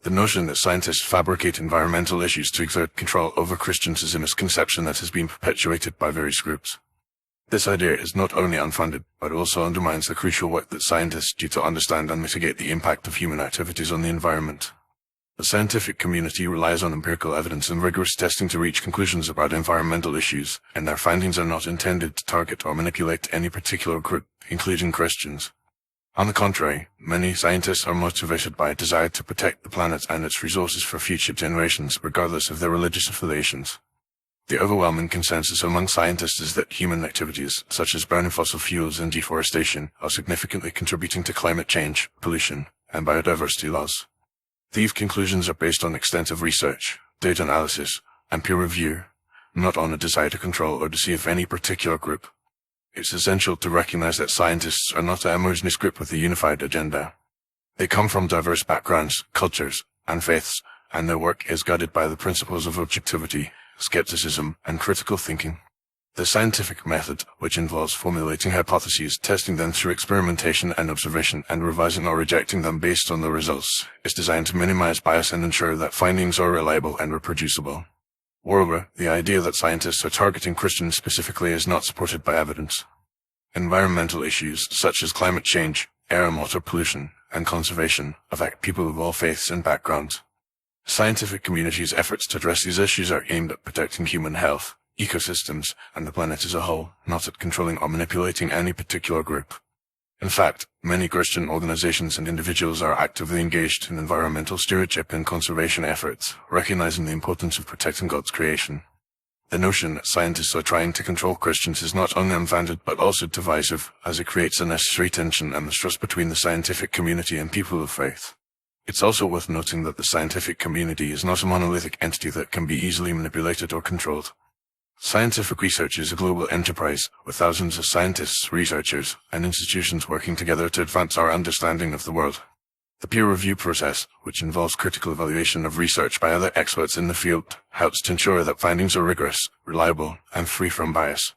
The notion that scientists fabricate environmental issues to exert control over Christians is a misconception that has been perpetuated by various groups. This idea is not only unfounded, but also undermines the crucial work that scientists do to understand and mitigate the impact of human activities on the environment. The scientific community relies on empirical evidence and rigorous testing to reach conclusions about environmental issues, and their findings are not intended to target or manipulate any particular group, including Christians. On the contrary, many scientists are motivated by a desire to protect the planet and its resources for future generations, regardless of their religious affiliations. The overwhelming consensus among scientists is that human activities, such as burning fossil fuels and deforestation, are significantly contributing to climate change, pollution, and biodiversity loss. These conclusions are based on extensive research, data analysis, and peer review, not on a desire to control or deceive any particular group. It's essential to recognize that scientists are not a homogeneous group with a unified agenda. They come from diverse backgrounds, cultures, and faiths, and their work is guided by the principles of objectivity, skepticism, and critical thinking. The scientific method, which involves formulating hypotheses, testing them through experimentation and observation, and revising or rejecting them based on the results, is designed to minimize bias and ensure that findings are reliable and reproducible. Moreover, the idea that scientists are targeting Christians specifically is not supported by evidence. Environmental issues such as climate change, air and water pollution, and conservation affect people of all faiths and backgrounds. Scientific communities' efforts to address these issues are aimed at protecting human health, ecosystems, and the planet as a whole, not at controlling or manipulating any particular group. In fact, many Christian organizations and individuals are actively engaged in environmental stewardship and conservation efforts, recognizing the importance of protecting God's creation. The notion that scientists are trying to control Christians is not only unfounded but also divisive, as it creates unnecessary tension and mistrust between the scientific community and people of faith. It's also worth noting that the scientific community is not a monolithic entity that can be easily manipulated or controlled. Scientific research is a global enterprise, with thousands of scientists, researchers, and institutions working together to advance our understanding of the world. The peer review process, which involves critical evaluation of research by other experts in the field, helps to ensure that findings are rigorous, reliable, and free from bias.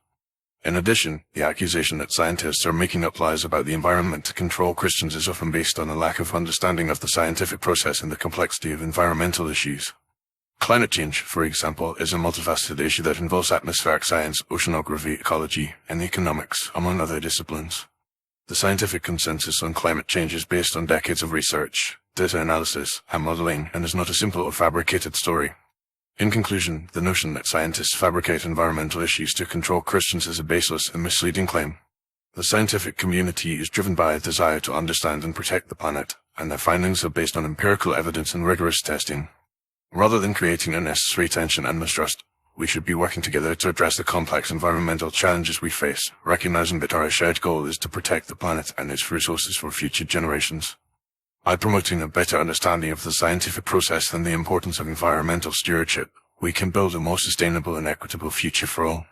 In addition, the accusation that scientists are making up lies about the environment to control Christians is often based on a lack of understanding of the scientific process and the complexity of environmental issues. Climate change, for example, is a multifaceted issue that involves atmospheric science, oceanography, ecology, and economics, among other disciplines. The scientific consensus on climate change is based on decades of research, data analysis, and modeling, and is not a simple or fabricated story. In conclusion, the notion that scientists fabricate environmental issues to control Christians is a baseless and misleading claim. The scientific community is driven by a desire to understand and protect the planet, and their findings are based on empirical evidence and rigorous testing. Rather than creating unnecessary tension and mistrust, we should be working together to address the complex environmental challenges we face, recognizing that our shared goal is to protect the planet and its resources for future generations. By promoting a better understanding of the scientific process and the importance of environmental stewardship, we can build a more sustainable and equitable future for all.